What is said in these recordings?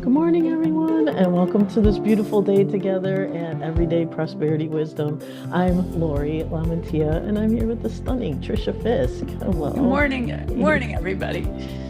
Good morning, everyone, and welcome to this beautiful day together at Everyday Prosperity Wisdom. I'm Lori Lamantia, and I'm here with the stunning Tricia Fiske. Good Hello. morning. Good morning, everybody.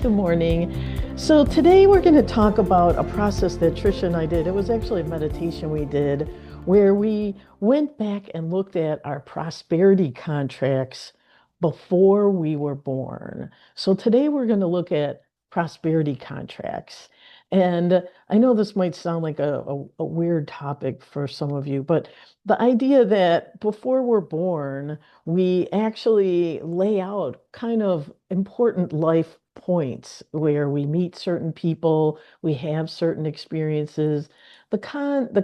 Good morning. So today we're going to talk about a process that Tricia and I did. It was actually a meditation we did where we went back and looked at our prosperity contracts before we were born. So today we're going to look at prosperity contracts. And I know this might sound like a weird topic for some of you, but the idea that before we're born, we actually lay out kind of important life points where we meet certain people, we have certain experiences. The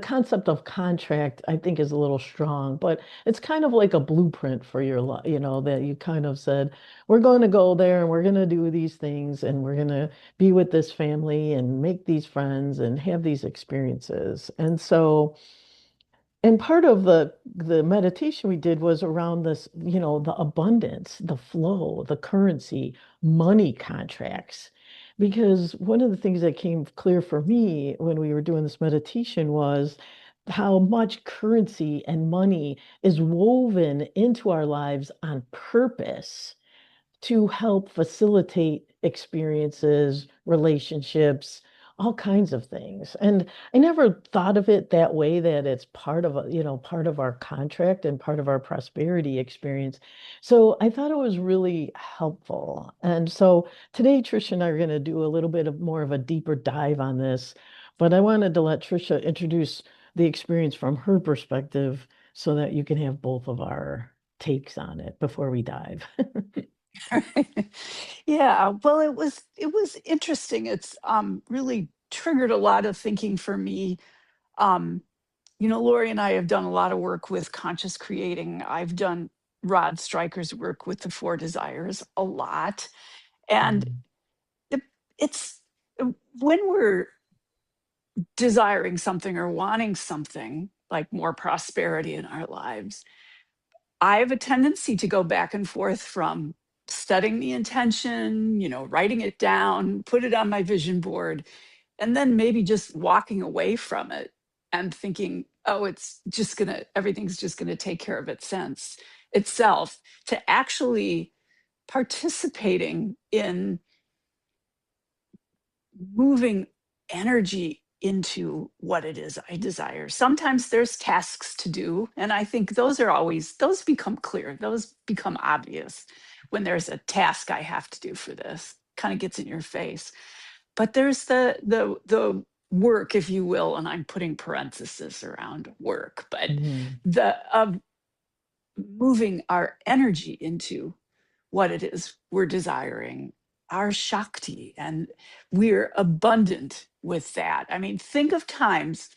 concept of contract, I think, is a little strong, but it's kind of like a blueprint for your life, that you kind of said, we're going to go there and we're going to do these things and we're going to be with this family and make these friends and have these experiences. And part of the meditation we did was around this, the abundance, the flow, the currency, money contracts. Because one of the things that came clear for me when we were doing this meditation was how much currency and money is woven into our lives on purpose to help facilitate experiences, relationships, all kinds of things. And I never thought of it that way, that it's part of part of our contract and part of our prosperity experience. So I thought it was really helpful. And so today, Tricia and I are going to do a little bit of more of a deeper dive on this. But I wanted to let Tricia introduce the experience from her perspective so that you can have both of our takes on it before we dive. Yeah, well, it was interesting. It's really triggered a lot of thinking for me. Um, Lori and I have done a lot of work with conscious creating. I've done Rod Stryker's work with the Four Desires a lot, and Mm. it, it's when we're desiring something or wanting something like more prosperity in our lives, I have a tendency to go back and forth from setting the intention, writing it down, put it on my vision board, and then maybe just walking away from it and thinking, oh, everything's just gonna take care of itself, to actually participating in moving energy into what it is I desire. Sometimes there's tasks to do, and I think those become clear, those become obvious when there's a task I have to do for this, kind of gets in your face. But there's the work, if you will, and I'm putting parentheses around work, but Mhm. the of moving our energy into what it is we're desiring, our Shakti, and we're abundant with that. I mean, think of times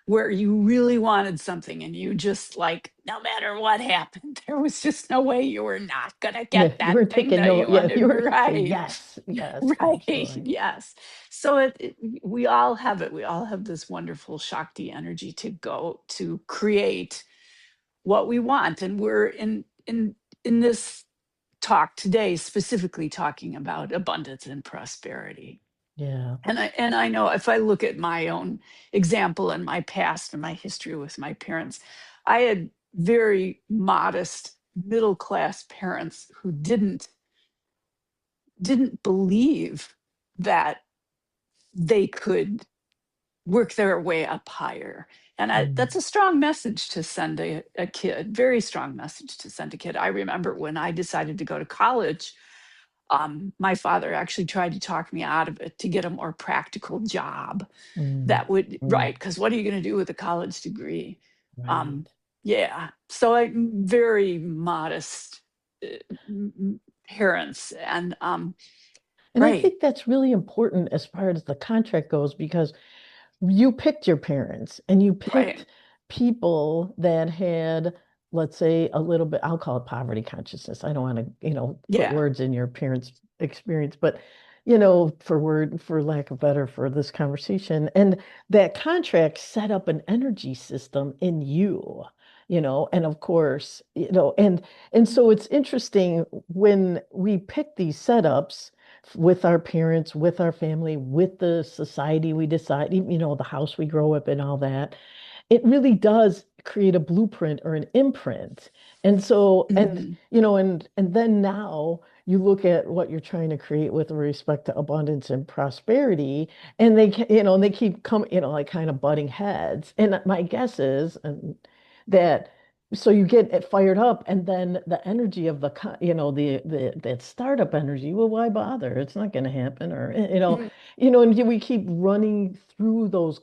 where you really wanted something and you just, like, no matter what happened, there was just no way you were not going to get Yeah, you that were thing taking that no, you yeah, you wanted. were gonna say Right. yes, yes, Right. absolutely. Yes. So we all have it. We all have this wonderful Shakti energy to go to create what we want. And we're in this talk today specifically talking about abundance and prosperity. Yeah. And I know, if I look at my own example and my past and my history with my parents, I had very modest middle class parents who didn't believe that they could work their way up higher. And Mm. that's a strong message to send a kid, very strong message to send a kid. I remember when I decided to go to college, my father actually tried to talk me out of it to get a more practical job Mm. that would, Mm. right, because what are you going to do with a college degree? Right. Um, yeah, so I very modest uh, parents, and And I right, think that's really important as far as the contract goes because you picked your parents and you picked right, people that had, let's say, a little bit, I'll call it poverty consciousness. I don't want to, put yeah, words in your parents' experience, but for lack of better for this conversation. And that contract set up an energy system in you, and of course, and so it's interesting when we pick these setups with our parents, with our family, with the society we decide, the house we grow up in, all that, it really does create a blueprint or an imprint. And so, Mhm. and then now you look at what you're trying to create with respect to abundance and prosperity, and and they keep coming, like kind of butting heads. And my guess is that so you get it fired up, and then the energy of the that startup energy, well, why bother? It's not going to happen, or Mhm. and we keep running through those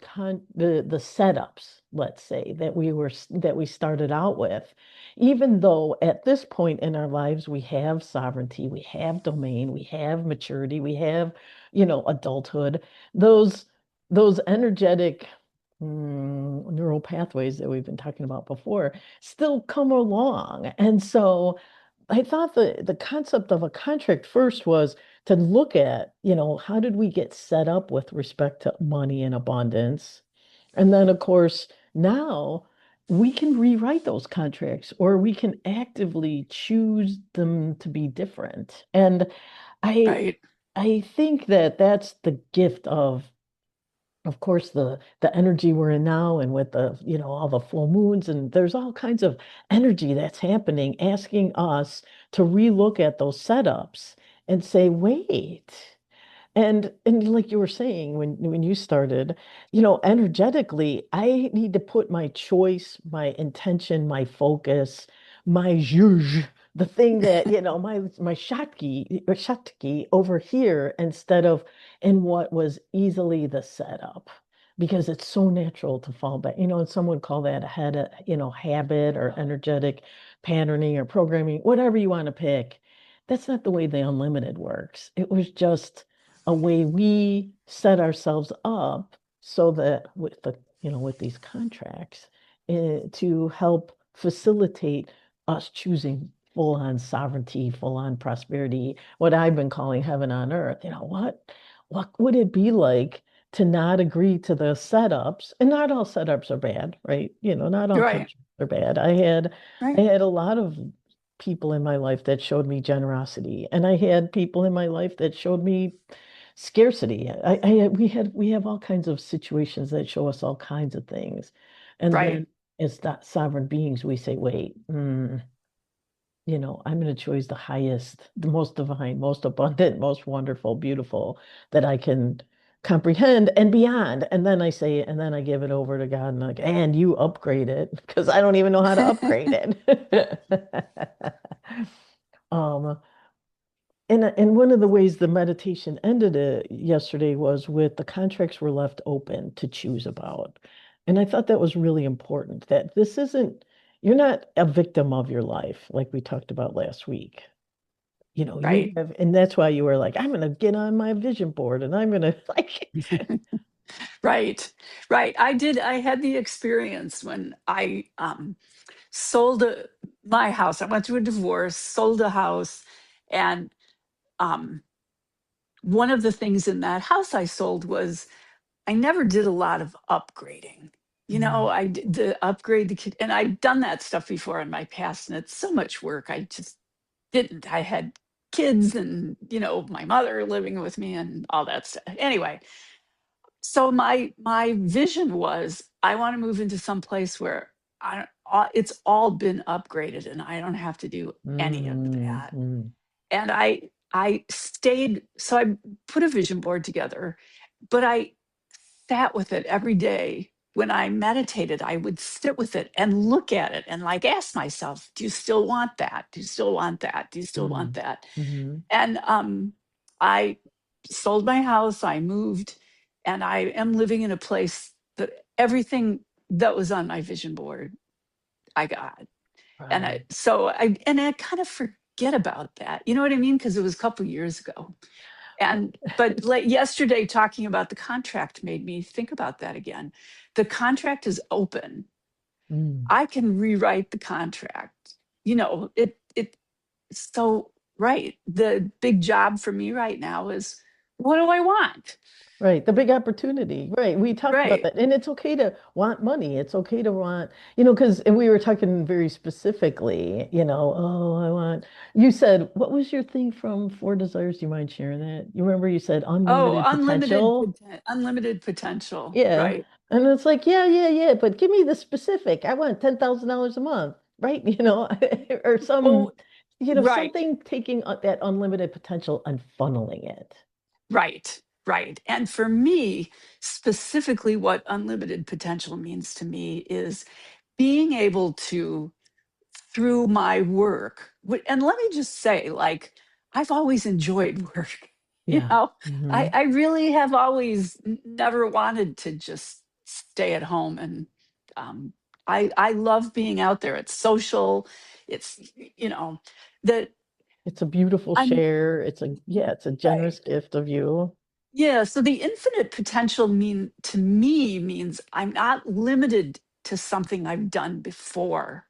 the setups, let's say, that we started out with, even though at this point in our lives we have sovereignty, we have domain, we have maturity, we have, adulthood. Those energetic neural pathways that we've been talking about before still come along. And so I thought the concept of a contract first was to look at, how did we get set up with respect to money and abundance? And then, of course, now we can rewrite those contracts, or we can actively choose them to be different. And I Right. I think that that's the gift of course, the energy we're in now, and with the, all the full moons, and there's all kinds of energy that's happening, asking us to relook at those setups and say, wait. And like you were saying when you started, energetically, I need to put my choice, my intention, my focus, my zhuzh, the thing that, my shakti over here, instead of in what was easily the setup. Because it's so natural to fall back, and some would call that a head, habit, or energetic patterning, or programming, whatever you want to pick. That's not the way the unlimited works. It was just a way we set ourselves up so that with these contracts, to help facilitate us choosing full on sovereignty, full on prosperity, what I've been calling heaven on earth. What would it be like to not agree to the setups? And not all setups are bad, right? Not all Right. contracts are bad. I had a lot of people in my life that showed me generosity, and I had people in my life that showed me scarcity. We have all kinds of situations that show us all kinds of things. And Right. then as that sovereign beings, we say, wait, I'm going to choose the highest, the most divine, most abundant, most wonderful, beautiful that I can comprehend and beyond. And then I say, and then I give it over to God, and like, and you upgrade it, because I don't even know how to upgrade it. Um, and one of the ways the meditation ended it yesterday was with the contracts were left open to choose about. And I thought that was really important, that this isn't, you're not a victim of your life, like we talked about last week. You Right. have, and that's why you were like, I'm going to get on my vision board, and I'm going to like, Right. Right. I had the experience when I sold my house. I went through a divorce, sold a house, and um, one of the things in that house I sold was I never did a lot of upgrading. mm, I did the upgrade the kid, and I'd done that stuff before in my past, and it's so much work. I just didn't. I had kids, and my mother living with me, and all that stuff. Anyway, so my vision was I want to move into some place where it's all been upgraded, and I don't have to do any of mm, that. mm, And I stayed. So I put a vision board together, but I sat with it every day. When I meditated, I would sit with it and look at it and like ask myself, do you still want that? Do you still want that? Do you still want mm, that? mhm. And I sold my house, I moved, and I am living in a place that everything that was on my vision board, I got. And Right. I kind of forget about that. You know what I mean? Because it was a couple years ago. And but like yesterday, talking about the contract made me think about that again. The contract is open. Mm. I can rewrite the contract. It so right. The big job for me right now is what do I want? Right, the big opportunity. Right. We talked about Right. that. And it's okay to want money. It's okay to want, because we were talking very specifically, oh, I want, you said, what was your thing from Four Desires? Do you mind sharing that? You remember you said Oh, unlimited potential? unlimited potential. Yeah. Right. And it's like, yeah, yeah, yeah, but give me the specific. I want $10,000 a month, right? Or Oh, right. something taking that unlimited potential and funneling it. Right. Right. And for me, specifically, what unlimited potential means to me is being able to, through my work, and let me just say, like, I've always enjoyed work. You Yeah. know, Hmm. I really have always never wanted to just stay at home. And I love being out there. It's social. It's, you know, that It's a beautiful I'm share. It's a right. generous gift of you. Yeah, so the infinite potential to me means I'm not limited to something I've done before,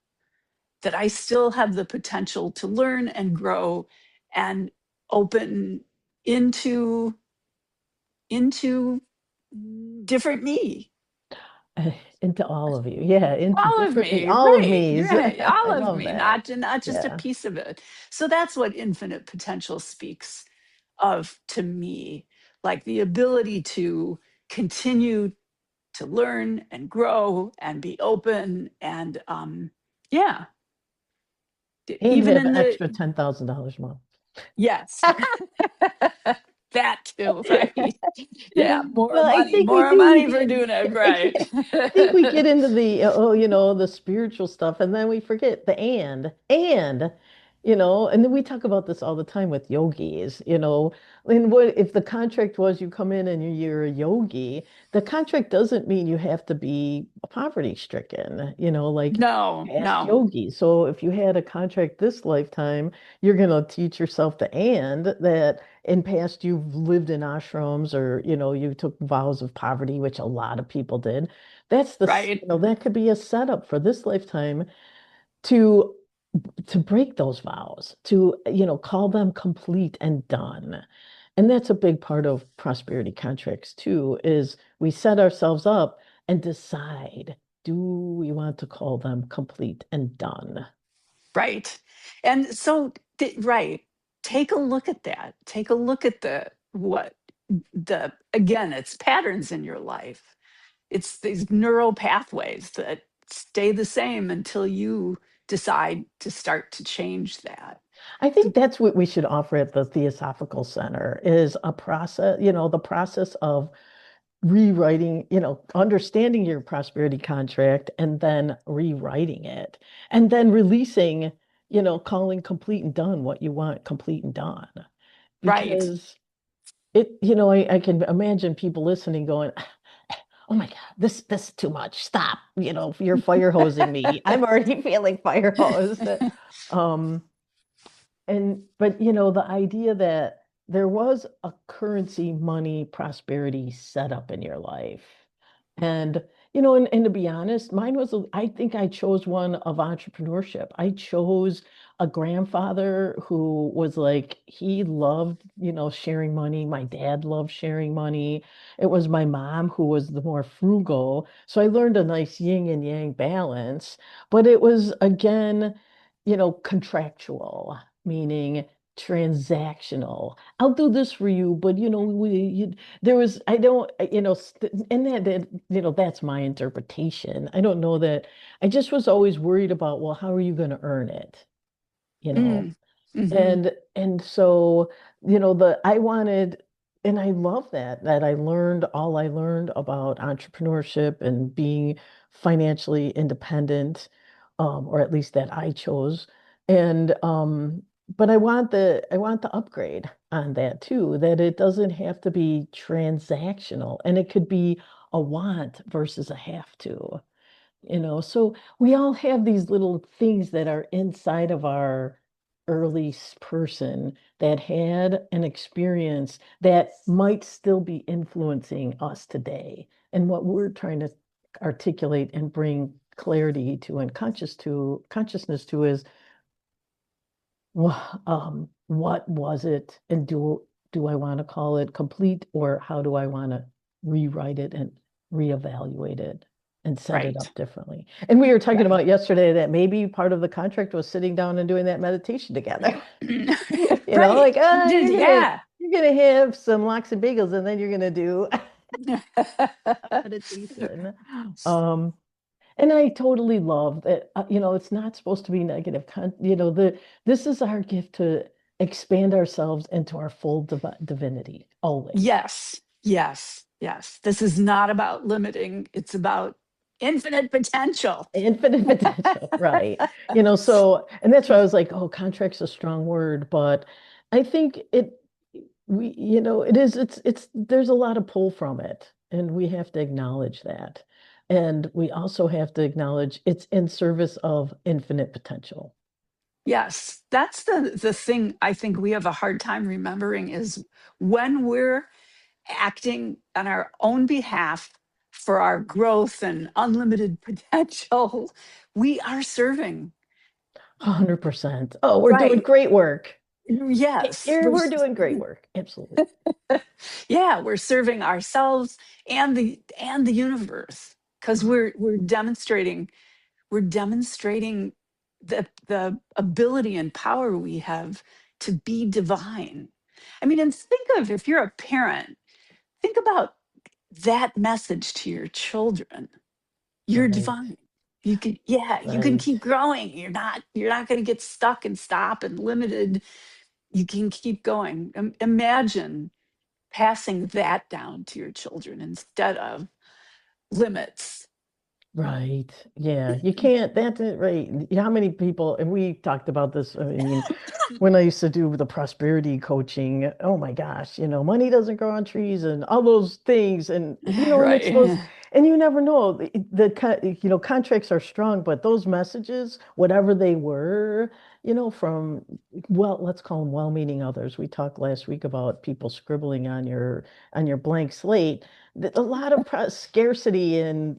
that I still have the potential to learn and grow and open into into different me. Into all of you. Yeah, into All of different me, me, all of right, me's. right, I all of love me, that. not just a Yeah. piece of it. So that's what infinite potential speaks of to me, like the ability to continue to learn and grow and be open and yeah, And even have in the extra $10,000 a month. yes. That too, right? Yeah, Well, I think we more do. We money for get, doing it right. I think we get into the the spiritual stuff, and then we forget the and then we talk about this all the time with yogis, and what if the contract was you come in and you're a yogi, the contract doesn't mean you have to be poverty stricken, like No, past no, yogis. So if you had a contract this lifetime, you're going to teach yourself that in past you've lived in ashrams or you took vows of poverty, which a lot of people did. right, That could be a setup for this lifetime to break those vows, to call them complete and done. And that's a big part of prosperity contracts too, is we set ourselves up and decide, do we want to call them complete and done? right. And so, right, take a look at that. Take a look at again, it's patterns in your life. It's these neural pathways that stay the same until you decide to start to change that. I think that's what we should offer at the Theosophical Center is a process, the process of rewriting, understanding your prosperity contract and then rewriting it and then releasing, calling complete and done what you want complete and done. Right. Because I can imagine people listening going, oh my God, this is too much. Stop. You're fire hosing me. I'm already feeling fire hosed. Um, but the idea that there was a currency, money, prosperity set up in your life. And and to be honest, I think I chose one of entrepreneurship. I chose a grandfather who was like, he loved, sharing money. My dad loved sharing money. It was my mom who was the more frugal. So I learned a nice yin and yang balance, but it was again, contractual, meaning transactional. I'll do this for you, but there was, I don't, and that's my interpretation. I don't know that. I just was always worried about, well, how are you going to earn it? You know, Mm. Hmm. and so, I wanted, and I love that I learned all I learned about entrepreneurship and being financially independent, or at least that I chose. And but I want the upgrade on that too, that it doesn't have to be transactional and it could be a want versus a have to. So we all have these little things that are inside of our early person that had an experience that might still be influencing us today. And what we're trying to articulate and bring clarity to and consciousness to is what was it and do I want to call it complete, or how do I want to rewrite it and reevaluate it and set it Right. up differently? And we were talking Right. about yesterday that maybe part of the contract was sitting down and doing that meditation together. Right. Like, Yeah. you're gonna have some lox and bagels, and then you're gonna do meditation. Um, and I totally love that, it's not supposed to be negative. This is our gift to expand ourselves into our full divinity, always. Yes. Yes. Yes. This is not about limiting, it's about infinite potential. Infinite potential, right? And that's why I was like, oh, contract's a strong word, but I think it is, there's a lot of pull from it, and we have to acknowledge that. And we also have to acknowledge it's in service of infinite potential. Yes, that's the thing I think we have a hard time remembering is when we're acting on our own behalf for our growth and unlimited potential, we are serving. 100%. Oh, we're doing Right. great work. Yes. We're doing great work. Absolutely. Yeah, we're serving ourselves and the universe because we're demonstrating the ability and power we have to be divine. I mean, and think of if you're a parent, think about that message to your children. You're Right, divine. You can, yeah, you can right. keep growing. You're not going to get stuck and stop and limited. You can keep going. Imagine passing that down to your children instead of limits. Right. Yeah. You can't, that's it, right. How many people, and we talked about this, I mean, when I used to do the prosperity coaching, oh my gosh, money doesn't grow on trees and all those things. And it's those, Right. and you never know, contracts are strong, but those messages, whatever they were, from, well, let's call them well-meaning others. We talked last week about people scribbling on your blank slate. A lot of scarcity and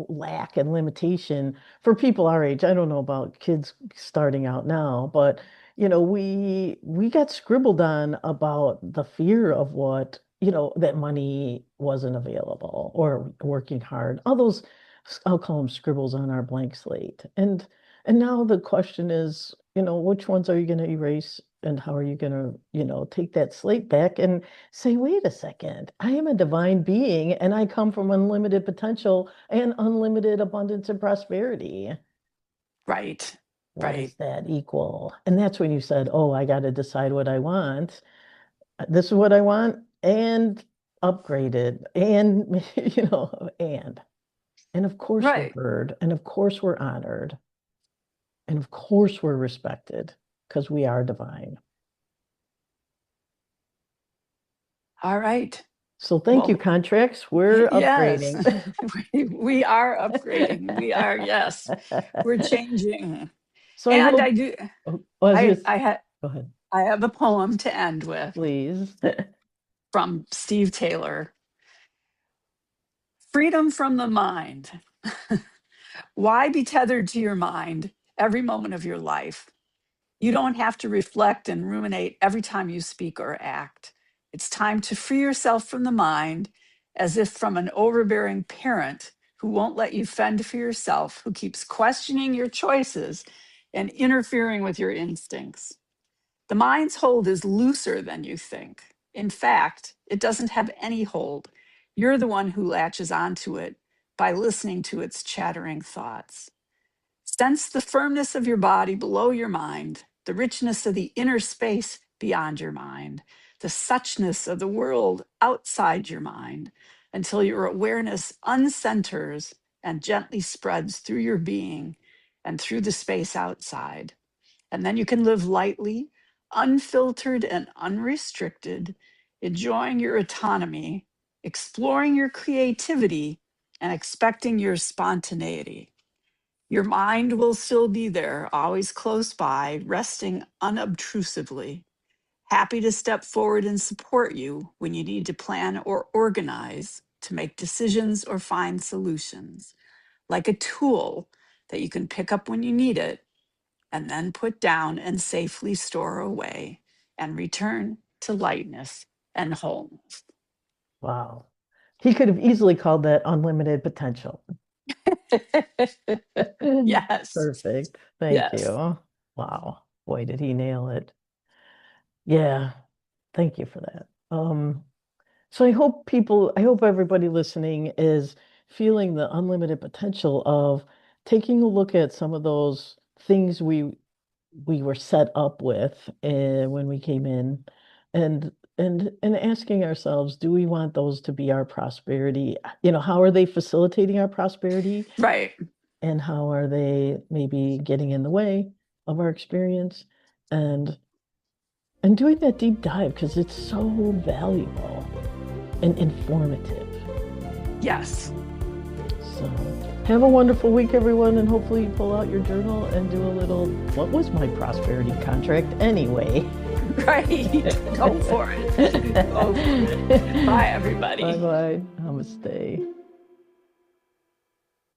lack and limitation for people our age. I don't know about kids starting out now, but we got scribbled on about the fear of what that money wasn't available or working hard. All those, I'll call them scribbles on our blank slate. And now the question is, which ones are you going to erase, and how are you going to take that slate back and say, wait a second, I am a divine being and I come from unlimited potential and unlimited abundance and prosperity. Right. What Right. is that equal? And that's when you said, oh, I got to decide what I want. This is what I want, and upgraded. And, and of course we're Right. heard. And of course we're honored. And of course we're respected because we are divine. All right. So thank you, Well, contracts. We're yes, upgrading. we are upgrading. We are, yes, we're changing. So I And hope, I do, oh, I was I, just, I had, go ahead, I have a poem to end with please. from Steve Taylor. Freedom from the mind. Why be tethered to your mind every moment of your life? You don't have to reflect and ruminate every time you speak or act. It's time to free yourself from the mind as if from an overbearing parent who won't let you fend for yourself, who keeps questioning your choices and interfering with your instincts. The mind's hold is looser than you think. In fact, it doesn't have any hold. You're the one who latches onto it by listening to its chattering thoughts. Sense the firmness of your body below your mind, the richness of the inner space beyond your mind, the suchness of the world outside your mind, until your awareness uncenters and gently spreads through your being and through the space outside. And then you can live lightly, unfiltered and unrestricted, enjoying your autonomy, exploring your creativity, and expecting your spontaneity. Your mind will still be there, always close by, resting unobtrusively, happy to step forward and support you when you need to plan or organize, to make decisions or find solutions, like a tool that you can pick up when you need it and then put down and safely store away and return to lightness and wholeness. Wow. He could have easily called that unlimited potential. Yes. Perfect. Thank Yes. you. Wow. Boy, did he nail it. Yeah. Thank you for that. So I hope everybody listening is feeling the unlimited potential of taking a look at some of those things we were set up with when we came in and asking ourselves, do we want those to be our prosperity? How are they facilitating our prosperity Right. and how are they maybe getting in the way of our experience? And doing that deep dive because it's so valuable and informative. Yes. So have a wonderful week, everyone, and hopefully you pull out your journal and do a little, what was my prosperity contract anyway? Right. Go for it. Go for it. Bye, everybody. Bye-bye. Namaste.